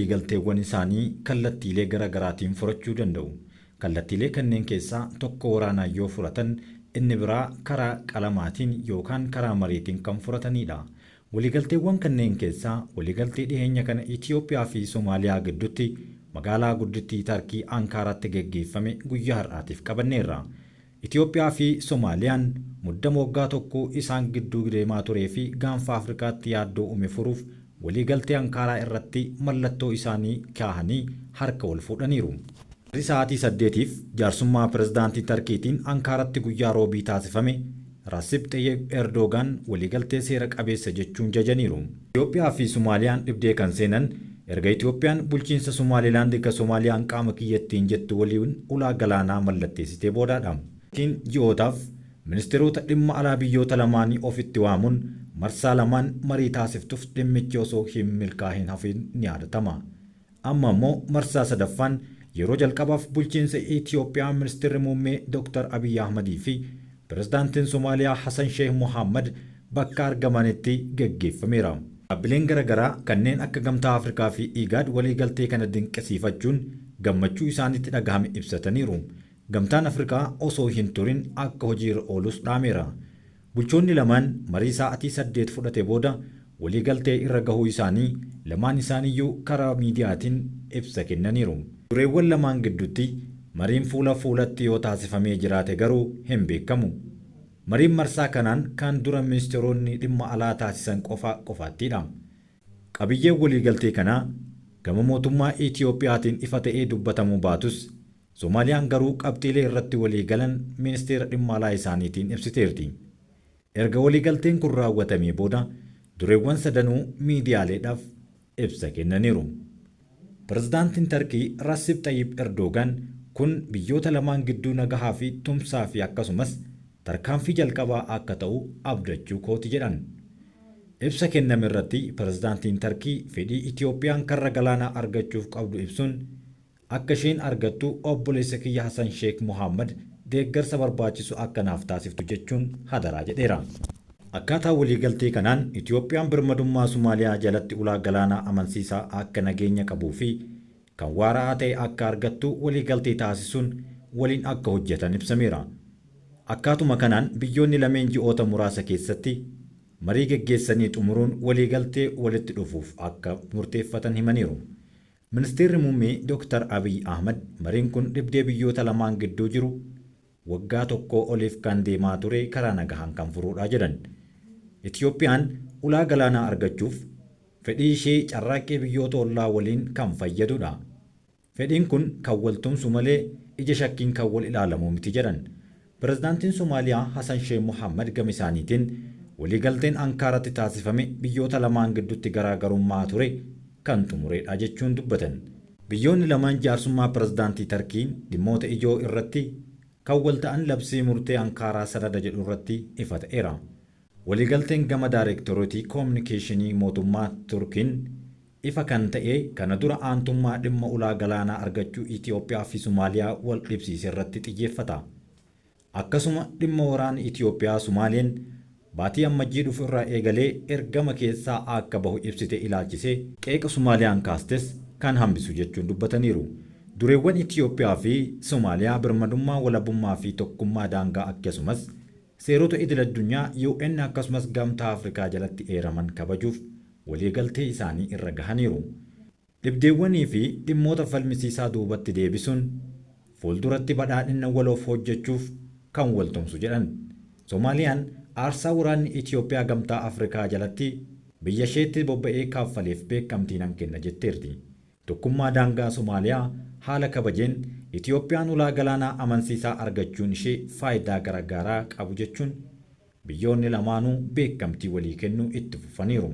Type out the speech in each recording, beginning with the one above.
waliigalteewwan isaanii kallattiilee garaagaraatiin furachuu danda'u. Kallattiilee kanneen keessaa tokko waraanaan yoo furatan inni biraa karaa qalamaatiin yookaan karaa mariitiin kan furatanidha. Waliigalteewwan kanneen keessaa waliigaltee dhiyeenya kana Itoophiyaa fi Somaaliyaa gidduutti magaalaa guddittii Tarkii Ankaaraatti geggeeffame guyyaa har'aatiif qabanneerra. Itoophiyaa fi Somaaliyaan muddama waggaa tokko isaan gidduu deemaa turee fi gaanfa Afrikaatti yaaddoo uume furuuf waliigaltee Ankaaraa irratti mallattoo isaanii kaahanii harka wal fuudhaniiru. Sa'aatii 8tiif jaarsummaa pirezidaantii Tarkiitiin Ankaaratti guyyaa roobii taasifame Recep Tayyip Erdogan waliigaltee seera qabeessa jechuun jajaniiru. Itoophiyaa fi Somaaliyaan dhibdee kan seenan erga Itoophiyaan bulchiinsa Somaalilaand akka Somaaliyaan qaama kiyyattiin jettu waliin ulaa galaanaa mallatteessitee boodaadha. Ji'ootaaf ministeerota dhimma alaa biyyoota lamaanii ofitti waamuun marsaa lamaan marii taasiftuuf dhimmichi osoo hin milkaa'in hafin ni yaadatama. Amma immoo marsaa sadaffaan yeroo jalqabaaf bulchiinsa Itoophiyaa ministeerri muummee Dr. Abiy Ahmedii fi pirezidaantiin Somaaliyaa Hassan Sheikh Mohaammed bakka argamanitti geggeeffameera. Dhaabbileen garaagaraa kanneen akka Gamtaa Afrikaa fi IGAD waliigaltee kana dinqisiifachuun gammachuu isaanitti dhagahame ibsataniiru. Gamtaan Afrikaa osoo hin turin akka hojiirra oolus dhaameera. Bulchoonni lamaan marii sa'aatii 8 fudhate booda waliigaltee irra gahuu isaanii lamaan isaaniiyyuu karaa miidiyaatiin ibsa kennaniiru. Dureewwan lamaan gidduutti mariin fuula fuulatti yoo taasifamee jiraate garuu hin beekamu. Mariin marsaa kanaan kan dura ministeeronni dhimma alaa taasisan qofaattidha. Qabiyyeen waliigaltee kanaa gama mootummaa Itoophiyaatiin ifa ta'ee dubbatamuu baatus Somaaliyaan garuu qabxiilee irratti waliigalan ministeera dhimma alaa isaaniitiin ibsiteerti. Erga waliigalteen kun raawwatamee booda dureewwan sadanuu miidiyaaleedhaaf ibsa kennaniiru. Pirezidaantiin Tarkii Recep Tayyip Erdogan kun biyyoota lamaan gidduu nagahaa fi tumsaa fi akkasumas tarkaanfii jalqabaa akka ta'u abdachuu kooti jedhan. Ibsa kenname irratti pirezidaantiin Tarkii fedhii Itoophiyaan karra galaanaa argachuuf qabdu ibsuun akka isheen argattu obboleessa kiyya Hassan Sheikh Mohaammed deeggarsa barbaachisu akka naaf taasiftu jechuun hadaraa jedheera. Akkaataa waliigaltee kanaan Itoophiyaan birmadummaa Somaaliyaa jalatti ulaa galaanaa amansiisaa akka nageenya qabuu fi kan waaraa ta'e akka argattu waliigaltee taasisuun waliin akka hojjetan ibsameera. Akkaatuma kanaan biyyoonni lameen ji'oota muraasa keessatti marii geggeessanii xumuruun waliigaltee walitti dhufuuf akka murteeffatan himaniiru. Ministeerri muummee Dr. Abiy Ahmed mariin kun dhibdee biyyoota lamaan gidduu jiru waggaa tokko oliif kan deemaa ture karaa nagahaan kan furuudha jedhan. Itoophiyaan ulaa galaanaa argachuuf fedhii ishee carraaqqee biyyoota ollaa waliin kan fayyadudha. Fedhiin kun kan wal tumsu malee ija shakkiin kan wal ilaalamu miti jedhan. Pirezidaantiin Somaaliyaa Hassan Sheikh Mohaammed gama isaaniitiin waliigalteen Ankaaratti taasifame biyyoota lamaan gidduutti garaagarummaa ture kan xumureedha jechuun dubbatan. Biyyoonni lamaan jaarsummaa pirezidaantii Tarkiin dhimmoota ijoo irratti kan wal ta'an labsii murtee Ankaaraa sanada jedhu irratti ifa ta'eera. Waliigalteen gama daayireektorootii koominikeeshinii mootummaa Turkiin ifa kan ta'e kana dura aantummaa dhimma ulaa galaanaa argachuu Itoophiyaa fi Somaaliyaa wal dhibsiise irratti xiyyeeffata. Akkasuma dhimma waraana Itoophiyaa Somaaliyaan baatii ammajjii dhufu irraa eegalee ergama keessaa akka bahu ibsite ilaalchisee qeeqa Somaaliyaan kaastes kan hambisu jechuun dubbataniiru. Dureewwan Itoophiyaa fi Somaaliyaa birmadummaa walabummaa fi tokkummaa daangaa akkasumas seerota idil addunyaa UN akkasumas Gamtaa Afrikaa jalatti eeraman kabajuuf waliigaltee isaanii irra gahaniiru. Dhibdeewwanii fi dhimmoota falmisiisaa duubatti deebisuun fuulduratti badhaadhina waloof hojjechuuf kan wal tumsu jedhan. Somaaliyaan aarsaa waraanni Itoophiyaa Gamtaa Afrikaa jalatti biyya isheetti bobba'ee kaaffaleef beekamtii nan kenna jetteerti. Tokkummaa daangaa Somaaliyaa haala kabajeen Itoophiyaan ulaa galaanaa amansiisaa argachuun ishee faayidaa garaagaraa qabu jechuun biyyoonni lamaanuu beekamtii walii kennuu itti fufaniiru.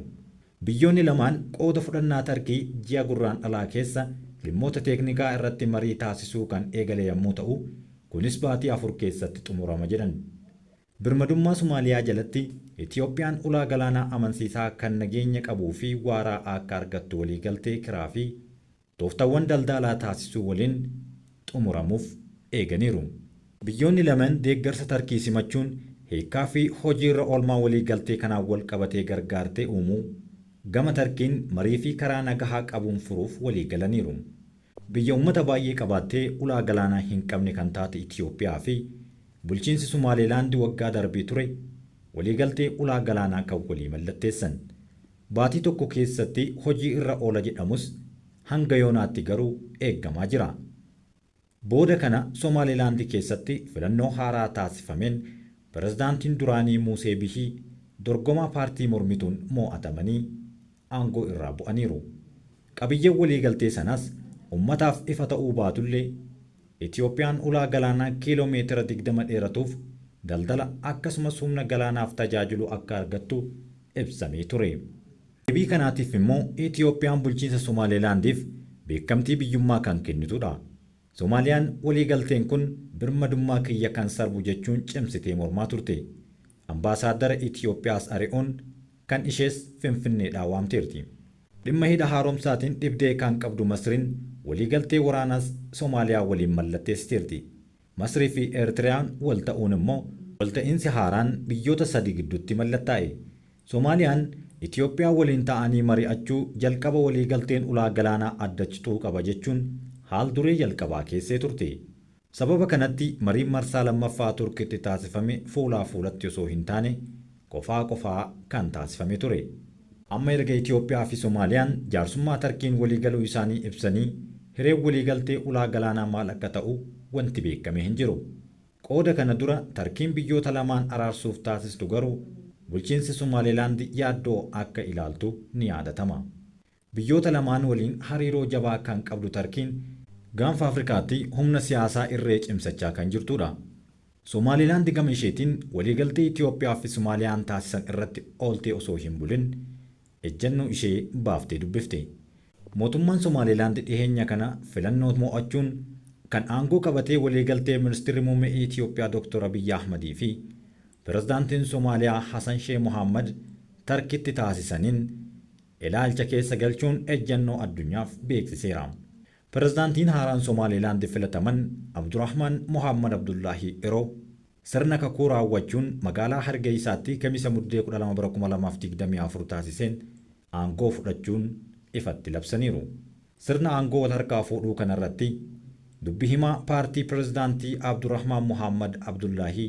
Biyyoonni lamaan qooda fudhannaa Tarkii ji'a gurraandhalaa keessa dhimmoota teeknikaa irratti marii taasisuu kan eegale yommuu ta'u, kunis baatii 4 keessatti xumurama jedhan. Birmadummaa Somaaliyaa jalatti Itoophiyaan ulaa galaanaa amansiisaa kan nageenya qabuu fi waaraa akka argattu waliigaltee kiraa fi tooftaawwan daldalaa taasisuu waliin xumuramuuf eeganiiru. Biyyoonni lamaan deeggarsa Tarkii simachuun hiikaa fi hojiirra oolmaa waliigaltee kanaan wal qabatee gargaartee uumuu Gama Tarkiin marii fi karaa nagahaa qabuun furuuf walii galaniiru. Biyya uummata baay'ee qabaattee ulaa galaanaa hin qabne kan taate Itoophiyaa fi bulchiinsi Somaalilaand waggaa darbee ture waliigaltee ulaa galaanaa kan walii mallatteessan. Baatii tokko keessatti hojii irra oola jedhamus hanga yoonaatti garuu eeggamaa jira. Booda kana Somaalilaand keessatti filannoo haaraa taasifameen pirezidaantiin duraanii Musee Bihii dorgomaa paartii mormituun mo'atamanii aangoo irraa bu'aniiru. Qabiyyeen waliigaltee sanaas ummataaf ifa ta'uu baatullee Itoophiyaan ulaa galaanaa kiiloomeetira 20 dheeratuuf daldala akkasumas humna galaanaaf tajaajilu akka argattu ibsamee ture. Deebii kanaatiif immoo Itoophiyaan bulchiinsa Somaalilaandiif beekamtii biyyummaa kan kennitudha. Somaaliyaan waliigalteen kun birmadummaa kiyya kan sarbu jechuun cimsitee mormaa turte. Ambaasaaddara Itoophiyaas ari'uun kan ishees Finfinneedhaa waamteerti. Dhimma hidha haaromsaatiin dhibdee kan qabdu Masriin waliigaltee waraanaas Somaaliyaa waliin mallatteessiteerti. Masrii fi Eertiriyaan wal ta'uun immoo walta'iinsi haaraan biyyoota sadii gidduutti mallattaa'e. Somaaliyaan Itoophiyaa waliin ta'anii mari'achuu jalqaba waliigalteen ulaa galaanaa addachituu qaba jechuun haal duree jalqabaa keessee turte. Sababa kanatti mariin marsaa lammaffaa Turkiitti taasifame fuulaa fuulatti osoo hin taane qofaa kan taasifame ture. Amma erga Itoophiyaa fi Somaaliyaan jaarsummaa Tarkiin waliigaluu isaanii ibsanii hireen waliigaltee ulaa galaanaa maal akka ta'u wanti beekame hin jiru. Qooda kana dura Tarkiin biyyoota lamaan araarsuuf taasistu garuu bulchiinsi Somaalilaand yaaddoo akka ilaaltu ni yaadatama. Biyyoota lamaan waliin hariiroo jabaa kan qabdu Tarkiin gaanfa Afrikaatti humna siyaasaa irree cimsachaa kan jirtudha. Somaalilaand gama isheetiin waliigaltee Itoophiyaa fi Somaaliyaan taasisan irratti ooltee osoo hin bulin ejjennoo ishee baaftee dubbifte. Mootummaan Somaalilaand dhiheenya kana filannoo mo'achuun kan aangoo qabatee waliigaltee ministeerri muummee Itoophiyaa Dr. Abiy Ahmedii fi pirezidaantiin Somaaliyaa Hassan Sheikh Mohammad Tarkiitti taasisaniin ilaalcha keessa galchuun ejjennoo addunyaaf beeksiseera. Pirezidaantiin haaraan Somaalilaand filataman Abdurrahman Mohammad Abdullahi Iroo sirna kakuu raawwachuun magaalaa Hargeysaatti kamisa muddee 12/2024 taasiseen aangoo fudhachuun ifatti labsaniiru. Sirna aangoo wal harkaa fuudhuu kanarratti dubbi himaa paartii pirezidaantii Abdurrahman Mohammad Abdullahi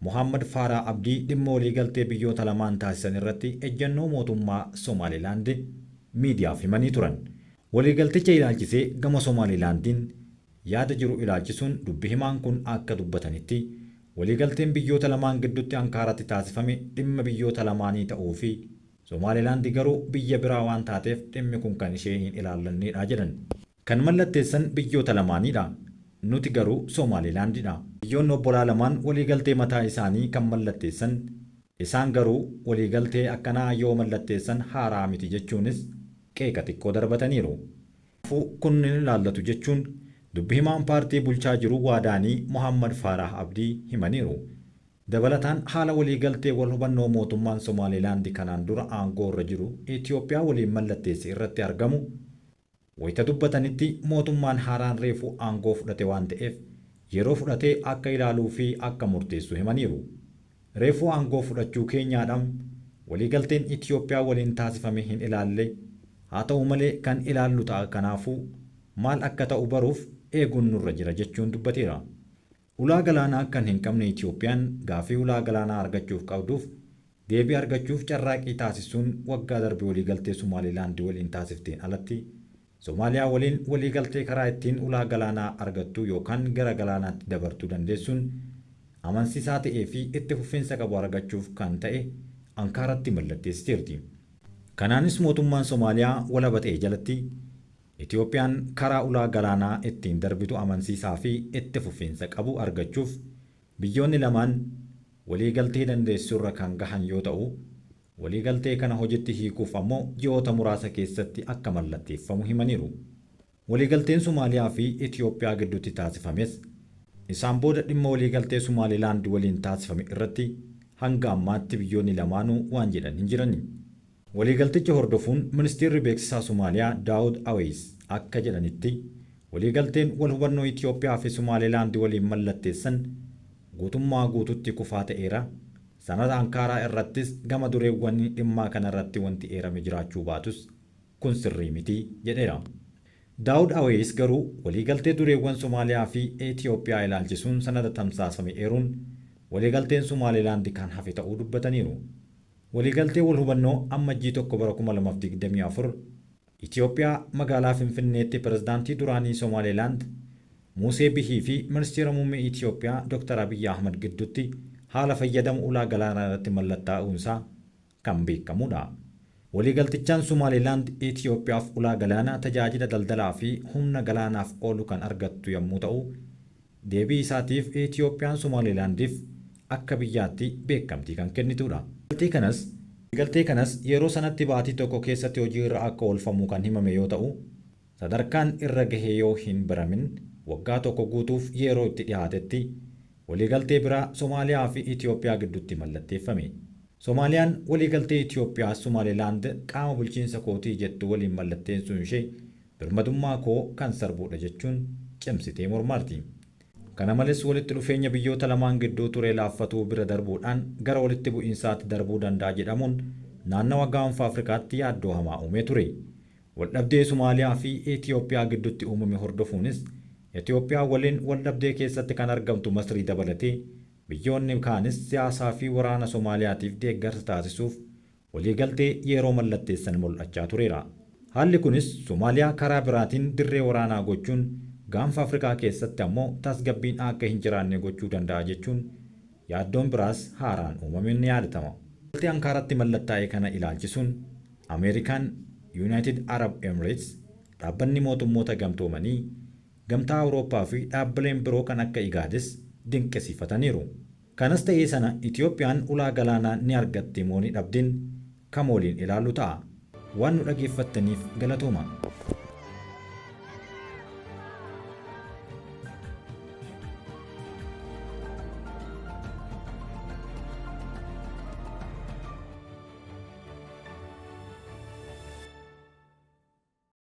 Mohammad Faraa Abdii dhimma waliigaltee biyyoota lamaan taasisan irratti ejjennoo mootummaa Somaalilaand miidiyaaf himanii turan. Waliigalticha ilaalchisee gama Somaalilaandiin yaada jiru ilaalchisuun dubbi himaan kun akka dubbatanitti waliigalteen biyyoota lamaan gidduutti Ankaaratti taasifame dhimma biyyoota lamaanii ta'uu fi Somaalilaand garuu biyya biraa waan taateef dhimmi kun kan ishee hin ilaallanneedha jedhan. Kan mallatteessan biyyoota lamaaniidha. Nuti garuu Somaalilaandidha. Biyyoonni obbolaa lamaan waliigaltee mataa isaanii kan mallatteessan isaan garuu waliigaltee akkanaa yoo mallatteessan haaraa miti jechuunis qeeqa xiqqoo darbataniiru. Kun hin ilaallatu jechuun dubbi himaan paartii bulchaa jiru waadaanii Mohammad Farah Abdii himaniiru. Dabalataan haala waliigaltee wal hubannoo mootummaan Somaalilaand kanaan dura aangoo irra jiru Itoophiyaa waliin mallatteesse irratti argamu wayita dubbatanitti mootummaan haaraan reefuu aangoo fudhate waan ta'eef yeroo fudhatee akka ilaaluu fi akka murteessu himaniiru. Reefuu aangoo fudhachuu keenyaadhaan waliigalteen Itoophiyaa waliin taasifame hin ilaalle haa ta'u malee kan ilaallu ta'a kanaafuu maal akka ta'u baruuf eeguun nurra jira jechuun dubbateera. Ulaa galaanaa kan hin qabne Itoophiyaan gaafii ulaa galaanaa argachuuf qabduuf deebii argachuuf carraaqii taasisuun waggaa darbe waliigaltee Somaalilaand waliin taasifteen alatti Somaaliyaa waliin waliigaltee karaa ittiin ulaa galaanaa argattu yookaan gara galaanaatti dabartuu dandeessuun amansiisaa ta'ee fi itti fufiinsa qabu argachuuf kan ta'e Ankaaratti mallatteessiteerti. Kanaanis mootummaan Somaaliyaa walaba ta'e jalatti Itoophiyaan karaa ulaa galaanaa ittiin darbitu amansiisaa fi itti fufiinsa qabu argachuuf biyyoonni lamaan waliigaltee dandeessuurra kan gahan yoo ta'u waliigaltee kana hojiitti hiikuuf ammoo ji'oota muraasa keessatti akka mallatteeffamu himaniiru. Waliigalteen Somaaliyaa fi Itoophiyaa gidduutti taasifames isaan booda dhimma waliigaltee Somaalilaand waliin taasifame irratti hanga ammaatti biyyoonni lamaanuu waan jedhan hin jirani. Waliigalticha hordofuun ministeerri beeksisaa Somaaliyaa Daawud Aweys akka jedhanitti waliigalteen wal hubannoo Itoophiyaa fi Somaalilaand waliin mallatteessan guutummaa guututti kufaa ta'eera. Sanada Ankaaraa irrattis gama dureewwan dhimmaa kanarratti wanti eerame jiraachuu baatus kun sirrii miti jedheera. Daawud Awees garuu waliigaltee dureewwan Somaaliyaa fi Itoophiyaa ilaalchisuun sanada tamsaasame eeruun waliigalteen Somaalilaand kan hafe ta'uu dubbataniiru. Waliigaltee wal hubannoo ammajjii 1 bara 2024 Itoophiyaa magaalaa Finfinneetti pirezidaantii duraanii Somaalilaand Musee Bihii fi ministeera muummee Itoophiyaa Dr. Abiy Ahmad gidduutti haala fayyadamu ulaa galaanaa irratti mallattaa'uunsaa kan beekamudha. Waliigaltichaan Somaalilaand Itoophiyaaf ulaa galaanaa tajaajila daldalaa fi humna galaanaaf oolu kan argattu yommuu ta'u, deebii isaatiif Itoophiyaan Somaalilaandiif akka biyyaatti beekamtii kan kennitudha. Waliigaltee kanas yeroo sanatti baatii tokko keessatti hojii irra akka oolfamu kan himame yoo ta'u, sadarkaan irra gahee yoo hin baramin waggaa tokko guutuuf yeroo itti dhiyaatetti waliigaltee biraa Somaaliyaa fi Itoophiyaa gidduutti mallatteeffame. Somaaliyaan waliigaltee Itoophiyaa Somaalilaand qaama bulchiinsa kootii jettu waliin mallatteessuun ishee birmadummaa koo kan sarbuudha jechuun cimsitee mormarti. Kana malees walitti dhufeenya biyyoota lamaan gidduu ture laaffatuu bira darbuudhaan gara walitti bu'iinsaatti darbuu danda'a jedhamuun naannawa gaanfa Afrikaatti yaaddoo hamaa uumee ture. Waldhabdee Somaaliyaa fi Itoophiyaa gidduutti uumame hordofuunis Itoophiyaa waliin waldhabdee keessatti kan argamtu Masrii dabalatee biyyoonni kaanis siyaasaa fi waraana Somaaliyaatiif deeggarsa taasisuuf waliigaltee yeroo mallatteessan mul'achaa tureera. Haalli kunis Somaaliyaa karaa biraatiin dirree waraanaa gochuun gaanfa Afrikaa keessatti ammoo tasgabbiin akka hin jiraanne gochuu danda'a jechuun yaaddoon biraas haaraan uumameen ni yaadatama. Waliigaltee Ankaaratti mallattaa'e kana ilaalchisuun Ameerikaan, United Arab Emirates, dhaabbanni mootummoota gamtoomanii, gamtaa Awurooppaa fi dhaabbileen biroo kan akka Igaadis dinqisiifataniiru. Kanas ta'ee sana Itoophiyaan ulaa galaanaa ni argatti moo ni dhabdin kam waliin ilaalu ta'a. Waan nu dhageeffattaniif galatooma.